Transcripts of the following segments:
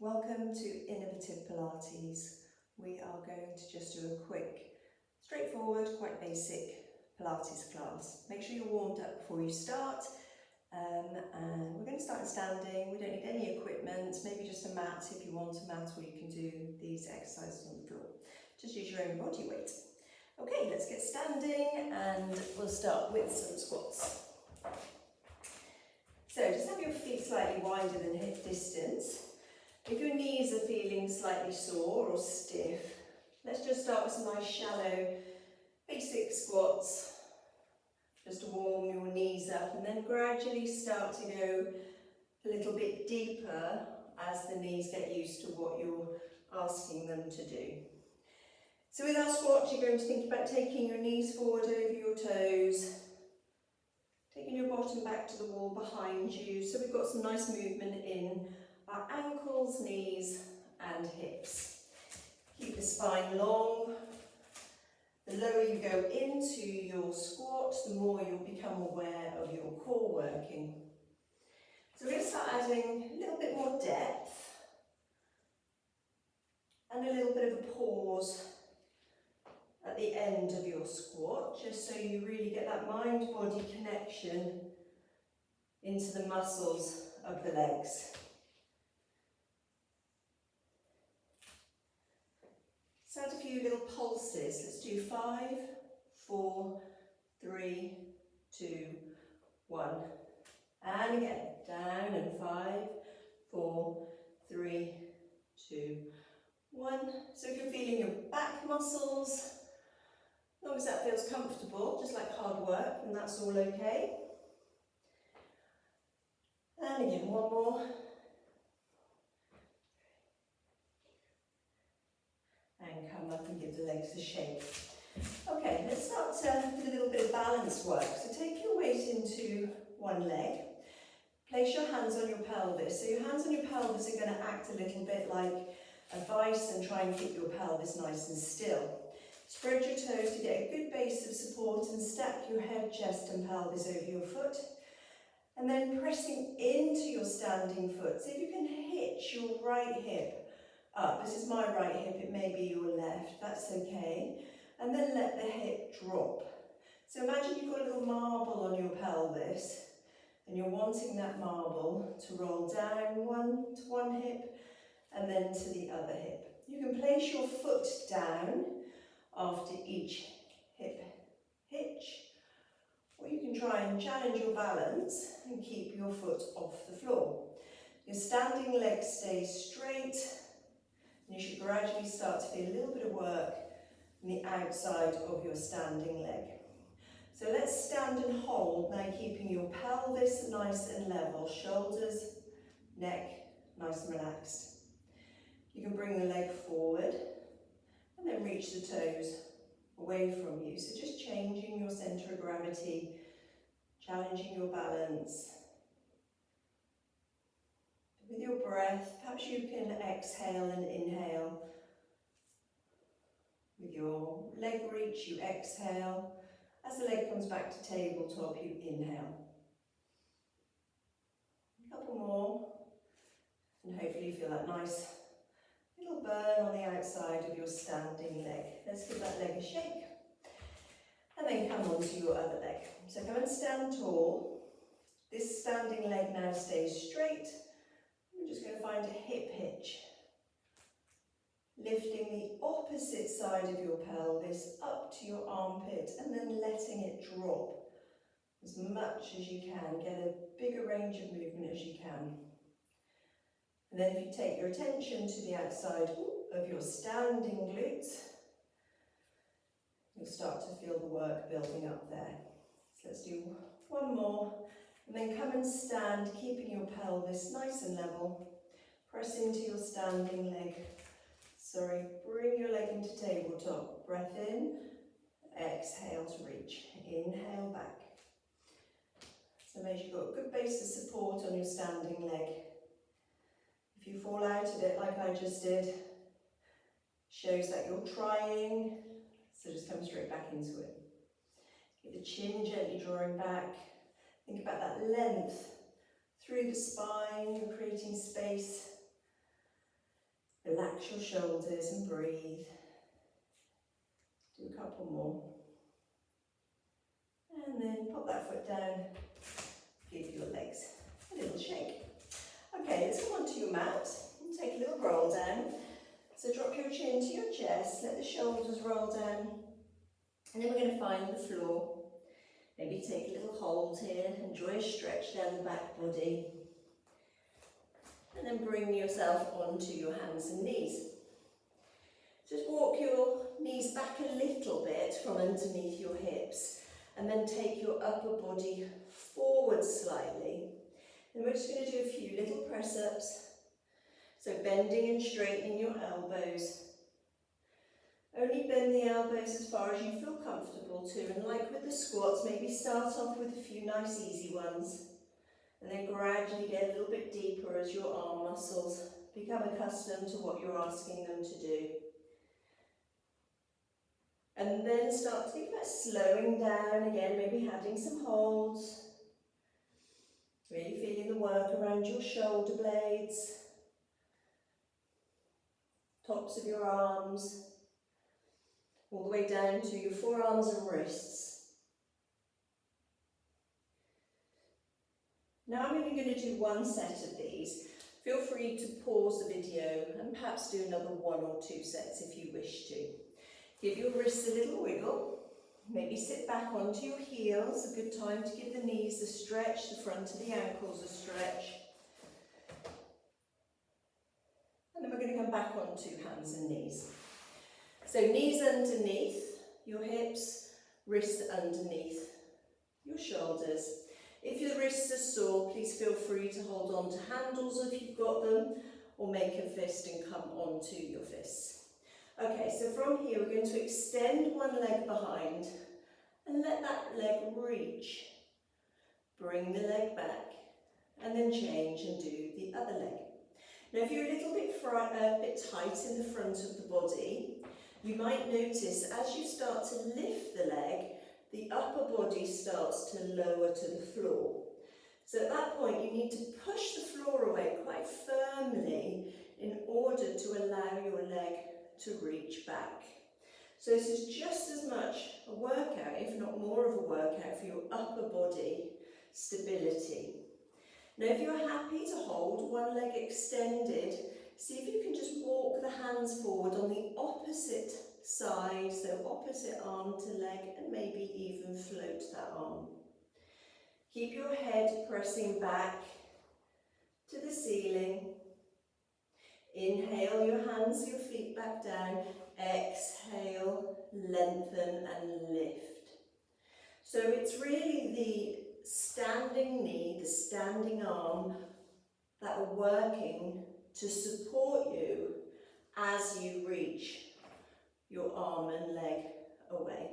Welcome to Innovative Pilates. We are going to just do a quick, straightforward, quite basic Pilates class. Make sure you're warmed up before you start. And we're going to start standing. We don't need any equipment, maybe just a mat if you want a mat, or you can do these exercises on the floor. Just use your own body weight. Okay, let's get standing and we'll start with some squats. So just have your feet slightly wider than hip distance. If your knees are feeling slightly sore or stiff, let's just start with some nice shallow basic squats, just to warm your knees up, and then gradually start to go a little bit deeper as the knees get used to what you're asking them to do. So with our squat, you're going to think about taking your knees forward over your toes, taking your bottom back to the wall behind you. So we've got some nice movement in our ankles, knees and hips. Keep the spine long. The lower you go into your squat, the more you'll become aware of your core working. So we're going to start adding a little bit more depth and a little bit of a pause at the end of your squat, just so you really get that mind-body connection into the muscles of the legs. So add a few little pulses. Let's do 5, 4, 3, 2, 1. And again, down and 5, 4, 3, 2, 1. So if you're feeling your back muscles, as long as that feels comfortable, just like hard work, then that's all okay. And again, one more. And come up and give the legs a shake. Okay, let's start with a little bit of balance work. So take your weight into one leg. Place your hands on your pelvis. So your hands on your pelvis are going to act a little bit like a vice and try and keep your pelvis nice and still. Spread your toes to get a good base of support and stack your head, chest and pelvis over your foot. And then pressing into your standing foot. See if you can hitch your right hip up. This is my right hip, it may be your left, that's okay. And then let the hip drop. So imagine you've got a little marble on your pelvis and you're wanting that marble to roll down to one hip and then to the other hip. You can place your foot down after each hip hitch, or you can try and challenge your balance and keep your foot off the floor. Your standing leg stays straight, and you should gradually start to feel a little bit of work on the outside of your standing leg. So let's stand and hold, now keeping your pelvis nice and level, shoulders, neck nice and relaxed. You can bring the leg forward and then reach the toes away from you. So just changing your centre of gravity, challenging your balance. With your breath, perhaps you can exhale and inhale. With your leg reach, you exhale. As the leg comes back to tabletop, you inhale. A couple more, and hopefully you feel that nice little burn on the outside of your standing leg. Let's give that leg a shake. And then come on to your other leg. So come and stand tall. This standing leg now stays straight. We're just going to find a hip hitch. Lifting the opposite side of your pelvis up to your armpit and then letting it drop as much as you can. Get a bigger range of movement as you can. And then if you take your attention to the outside of your standing glutes, you'll start to feel the work building up there. So let's do one more. And then come and stand, keeping your pelvis nice and level. Press into your standing leg. Bring your leg into tabletop. Breath in, exhale to reach. Inhale back. So make sure you've got a good base of support on your standing leg. If you fall out of it like I just did, shows that you're trying, so just come straight back into it. Get the chin gently drawing back. Think about that length through the spine, you're creating space. relax your shoulders and breathe. Do a couple more. And then pop that foot down. Give your legs a little shake. Okay, let's come onto your mat and take a little roll down. So drop your chin to your chest, let the shoulders roll down. And then we're going to find the floor. Maybe take a little hold here, enjoy a stretch down the back body. And then bring yourself onto your hands and knees. Just walk your knees back a little bit from underneath your hips. And then take your upper body forward slightly. And we're just going to do a few little press-ups. So bending and straightening your elbows. Only bend the elbows as far as you feel comfortable to. And like with the squats, maybe start off with a few nice easy ones. And then gradually get a little bit deeper as your arm muscles become accustomed to what you're asking them to do. And then start to think about slowing down again, maybe adding some holds. Really feeling the work around your shoulder blades, tops of your arms, all the way down to your forearms and wrists. Now I'm only going to do one set of these. Feel free to pause the video and perhaps do another 1 or 2 sets if you wish to. Give your wrists a little wiggle. Maybe sit back onto your heels, a good time to give the knees a stretch, the front of the ankles a stretch. And then we're going to come back onto hands and knees. So knees underneath your hips, wrists underneath your shoulders. If your wrists are sore, please feel free to hold on to handles if you've got them, or make a fist and come onto your fists. Okay, so from here we're going to extend one leg behind and let that leg reach. Bring the leg back and then change and do the other leg. Now if you're a little bit tight in the front of the body, you might notice as you start to lift the leg, the upper body starts to lower to the floor. So at that point you need to push the floor away quite firmly in order to allow your leg to reach back. So this is just as much a workout, if not more of a workout, for your upper body stability. Now if you're happy to hold one leg extended, see if you can just walk the hands forward on the opposite side, so opposite arm to leg, and maybe even float that arm. Keep your head pressing back to the ceiling. Inhale your hands, your feet back down. Exhale, lengthen and lift. So it's really the standing knee, the standing arm that are working to support you as you reach your arm and leg away.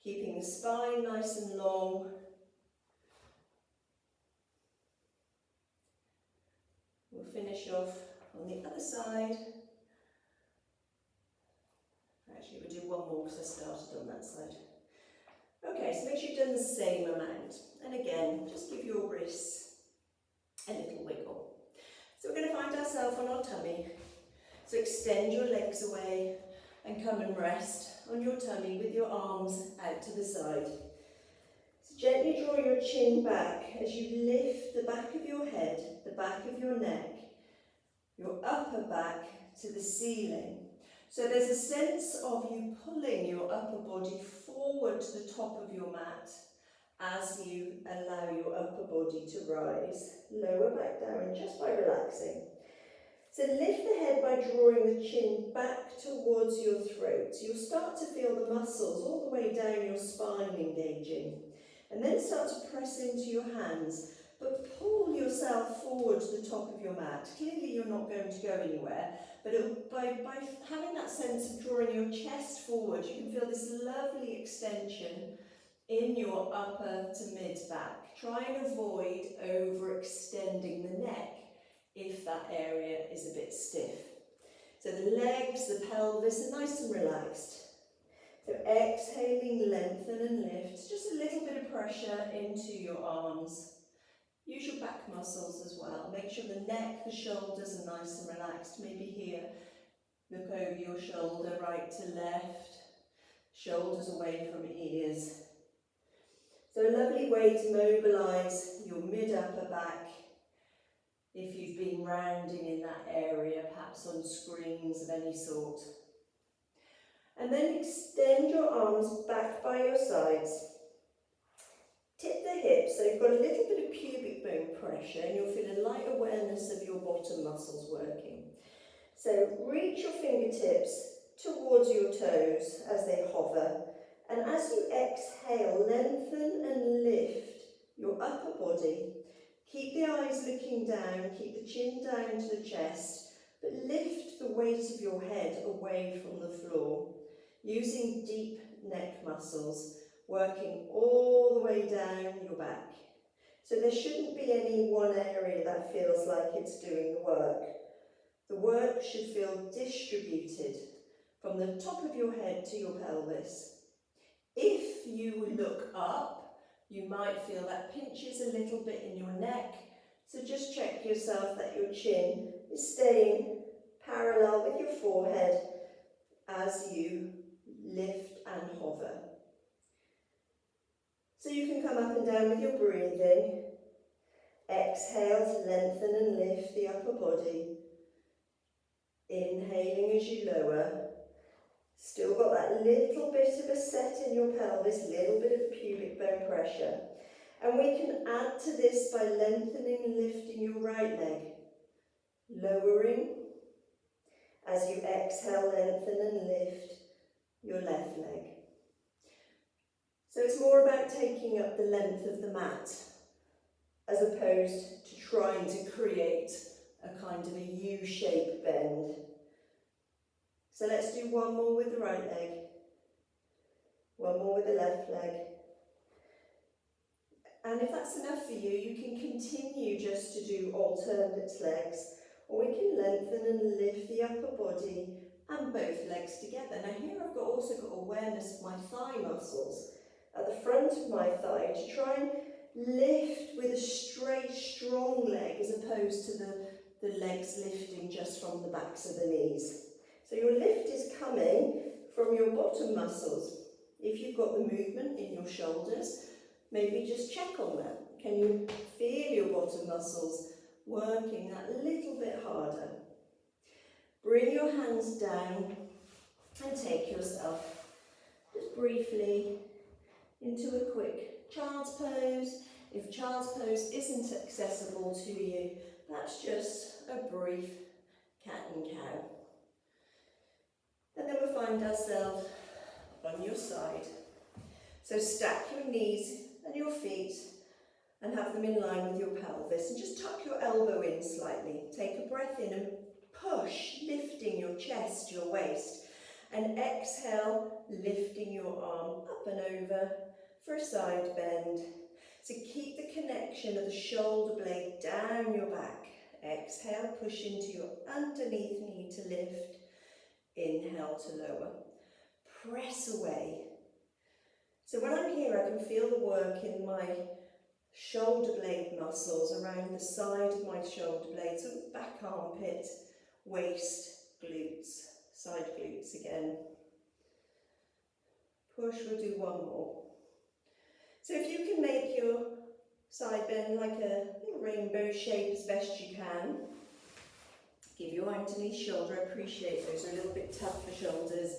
Keeping the spine nice and long. We'll finish off on the other side. Actually, we'll do one more because I started on that side. Okay, so make sure you've done the same amount. And again, just give your wrists a little wiggle. So we're going to find ourselves on our tummy. So extend your legs away and come and rest on your tummy with your arms out to the side. So gently draw your chin back as you lift the back of your head, the back of your neck, your upper back to the ceiling. So there's a sense of you pulling your upper body forward to the top of your mat as you allow your upper body to rise. Lower back down just by relaxing. So lift the head by drawing the chin back towards your throat. You'll start to feel the muscles all the way down your spine engaging. And then start to press into your hands, but pull yourself forward to the top of your mat. Clearly you're not going to go anywhere, but by having that sense of drawing your chest forward, you can feel this lovely extension in your upper to mid back. Try and avoid overextending the neck if that area is a bit stiff. So the legs, the pelvis are nice and relaxed. So exhaling, lengthen and lift. Just a little bit of pressure into your arms. Use your back muscles as well. Make sure the neck, the shoulders are nice and relaxed. Maybe here, Look over your shoulder, right to left, shoulders away from ears. So a lovely way to mobilise your mid-upper back if you've been rounding in that area, perhaps on screens of any sort. And then extend your arms back by your sides. Tip the hips so you've got a little bit of pubic bone pressure and you'll feel a light awareness of your bottom muscles working. So reach your fingertips towards your toes as they hover, and as you exhale, lengthen and lift your upper body. Keep the eyes looking down, keep the chin down to the chest, but lift the weight of your head away from the floor, using deep neck muscles, working all the way down your back. So there shouldn't be any one area that feels like it's doing the work. The work should feel distributed from the top of your head to your pelvis. If you look up, you might feel that pinches a little bit in your neck, so just check yourself that your chin is staying parallel with your forehead as you lift and hover. So you can come up and down with your breathing. Exhale to lengthen and lift the upper body. Inhaling as you lower. Still got that little bit of a set in your pelvis, little bit of pubic bone pressure. And we can add to this by lengthening and lifting your right leg. Lowering. As you exhale, lengthen and lift your left leg. So it's more about taking up the length of the mat as opposed to trying to create a kind of a U-shaped bend. So let's do one more with the right leg, one more with the left leg. And if that's enough for you, you can continue just to do alternate legs, or we can lengthen and lift the upper body and both legs together. Now here I've also got awareness of my thigh muscles at the front of my thigh to try and lift with a straight, strong leg as opposed to the legs lifting just from the backs of the knees. So your lift is coming from your bottom muscles. If you've got the movement in your shoulders, maybe just check on that. Can you feel your bottom muscles working that little bit harder? Bring your hands down and take yourself just briefly into a quick child's pose. If child's pose isn't accessible to you, that's just a brief cat and cow. And then we'll find ourselves on your side. So stack your knees and your feet and have them in line with your pelvis, and just tuck your elbow in slightly. Take a breath in and push, lifting your chest, your waist, and exhale, lifting your arm up and over for a side bend. So keep the connection of the shoulder blade down your back. Exhale, push into your underneath knee to lift. Inhale to lower. Press away. So when I'm here, I can feel the work in my shoulder blade muscles around the side of my shoulder blade, so back armpit, waist, glutes, side glutes again. Push, we'll do one more. So if you can make your side bend like a little rainbow shape as best you can, give your underneath shoulder, appreciate those are a little bit tough for shoulders.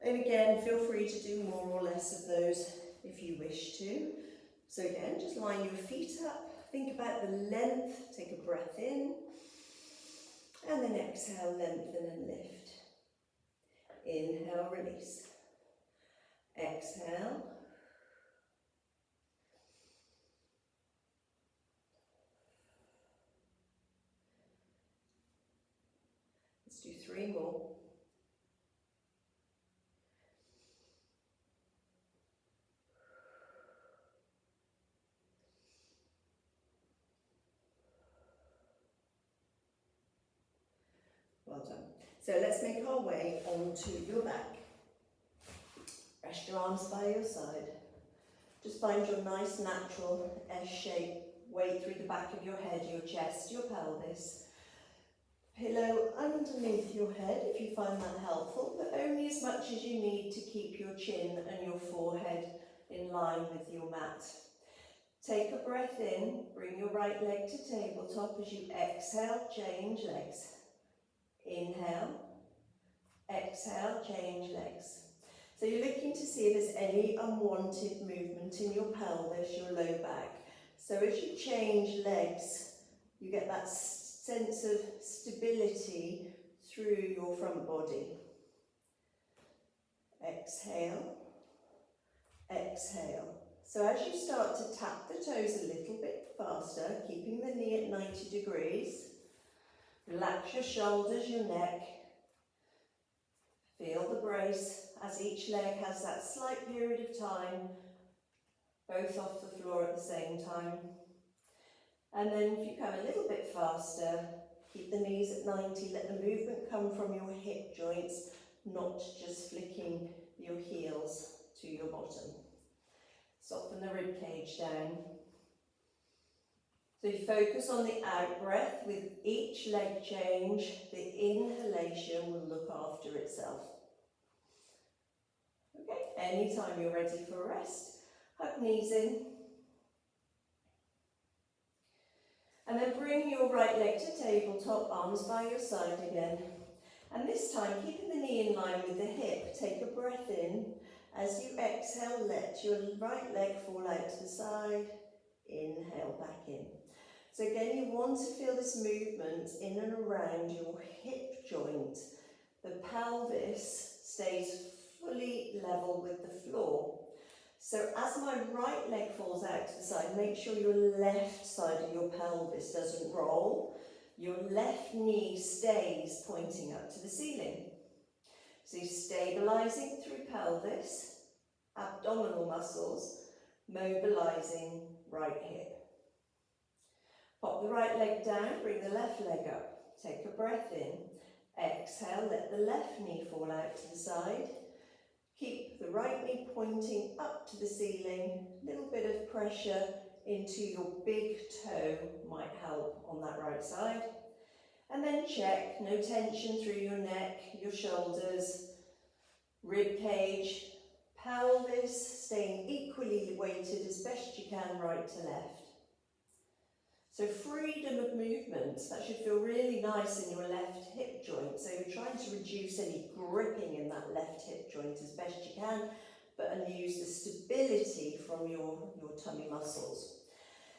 And again, feel free to do more or less of those if you wish to. So again, just line your feet up, think about the length, take a breath in, and then exhale, lengthen and lift. Inhale, release. Exhale. Let's do 3 more. Well done. So let's make our way onto your back. Rest your arms by your side. Just find your nice natural S shape way through the back of your head, your chest, your pelvis. pillow underneath your head if you find that helpful, but only as much as you need to keep your chin and your forehead in line with your mat. Take a breath in, bring your right leg to tabletop. As you exhale, change legs. Inhale, exhale, change legs. So you're looking to see if there's any unwanted movement in your pelvis, your low back. So as you change legs, you get that sense of stability through your front body. Exhale, exhale. So as you start to tap the toes a little bit faster, keeping the knee at 90 degrees, relax your shoulders, your neck. Feel the brace as each leg has that slight period of time, both off the floor at the same time. And then if you come a little bit faster, keep the knees at 90, let the movement come from your hip joints, not just flicking your heels to your bottom. Soften the rib cage down. So you focus on the out breath. With each leg change, the inhalation will look after itself. Okay, anytime you're ready for rest, hug knees in. And then bring your right leg to tabletop, arms by your side again. And this time, keeping the knee in line with the hip, take a breath in. As you exhale, let your right leg fall out to the side. Inhale back in. So again, you want to feel this movement in and around your hip joint. The pelvis stays fully level with the floor. So as my right leg falls out to the side, make sure your left side of your pelvis doesn't roll. Your left knee stays pointing up to the ceiling. So you're stabilising through pelvis, abdominal muscles, mobilising right hip. Pop the right leg down, bring the left leg up. Take a breath in. Exhale, let the left knee fall out to the side. Keep the right knee pointing up to the ceiling. A little bit of pressure into your big toe might help on that right side. And then check, no tension through your neck, your shoulders, rib cage, pelvis, staying equally weighted as best you can right to left. So freedom of movement, that should feel really nice in your left hip joint. So you're trying to reduce any gripping in that left hip joint as best you can, and use the stability from your tummy muscles.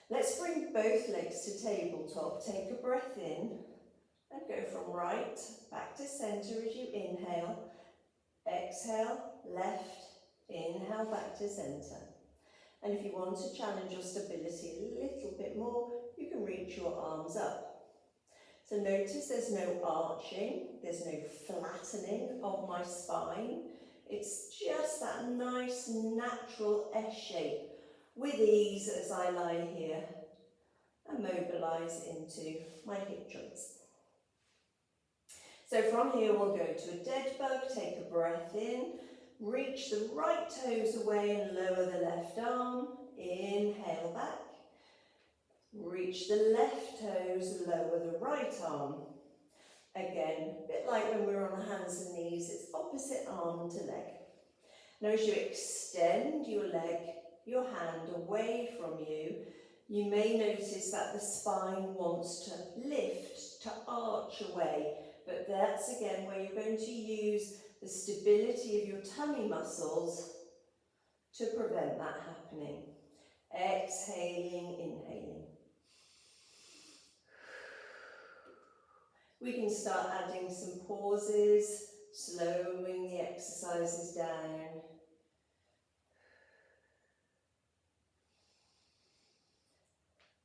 Let's bring both legs to tabletop. Take a breath in and go from right back to centre as you inhale. Exhale, left, inhale back to centre. And if you want to challenge your stability a little bit more, you can reach your arms up. So notice there's no arching, there's no flattening of my spine. It's just that nice natural S shape with ease as I lie here and mobilise into my hip joints. So from here we'll go to a dead bug, take a breath in, reach the right toes away and lower the left arm, inhale back. Reach the left toes, lower the right arm. Again, a bit like when we're on the hands and knees, it's opposite arm to leg. Now as you extend your leg, your hand away from you, you may notice that the spine wants to lift, to arch away, but that's again where you're going to use the stability of your tummy muscles to prevent that happening. Exhaling, inhaling. We can start adding some pauses, slowing the exercises down.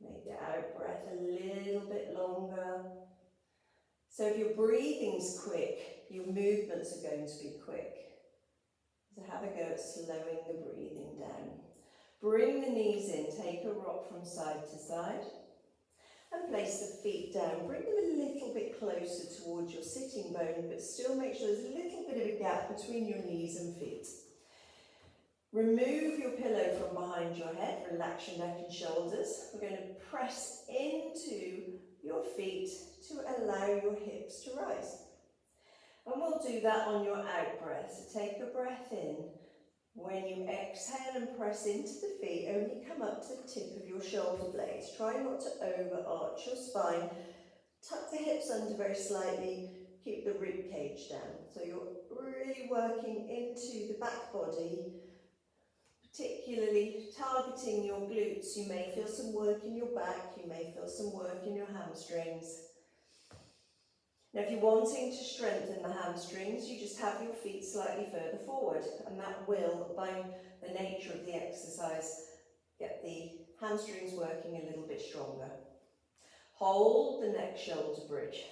Make the out breath a little bit longer. So if your breathing's quick, your movements are going to be quick. So have a go at slowing the breathing down. Bring the knees in, take a rock from side to side. And place the feet down. Bring them a little bit closer towards your sitting bone, but still make sure there's a little bit of a gap between your knees and feet. Remove your pillow from behind your head, relax your neck and shoulders. We're going to press into your feet to allow your hips to rise. And we'll do that on your out breath. So take a breath in. When you exhale and press into the feet, only come up to the tip of your shoulder blades. Try not to overarch your spine. Tuck the hips under very slightly. Keep the rib cage down. So you're really working into the back body, particularly targeting your glutes. You may feel some work in your back. You may feel some work in your hamstrings. Now, if you're wanting to strengthen the hamstrings, you just have your feet slightly further forward, and that will, by the nature of the exercise, get the hamstrings working a little bit stronger. Hold the neck shoulder bridge.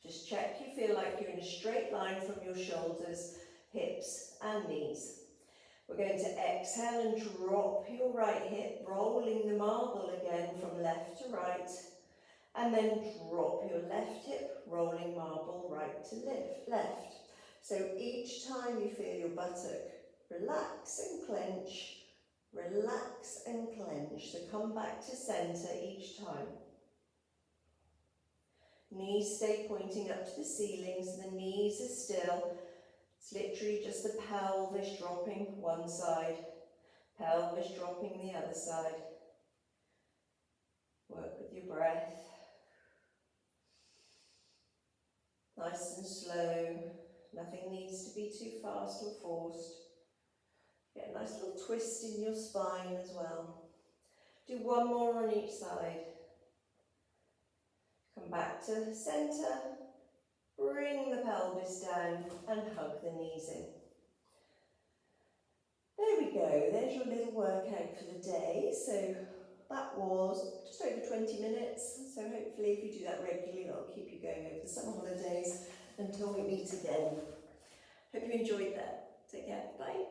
Just check you feel like you're in a straight line from your shoulders, hips and knees. We're going to exhale and drop your right hip, rolling the marble again from left to right. And then drop your left hip, rolling marble right to left. So each time you feel your buttock relax and clench, relax and clench. So come back to centre each time. Knees stay pointing up to the ceiling, so the knees are still. It's literally just the pelvis dropping one side, pelvis dropping the other side. Work with your breath. Nice and slow, nothing needs to be too fast or forced. Get a nice little twist in your spine as well. Do one more on each side. Come back to centre, bring the pelvis down and hug the knees in. There we go, there's your little workout for the day. So that was just over 20 minutes, so hopefully if you do that regularly, that'll keep you going over the summer holidays until we meet again. Hope you enjoyed that. Take care, bye.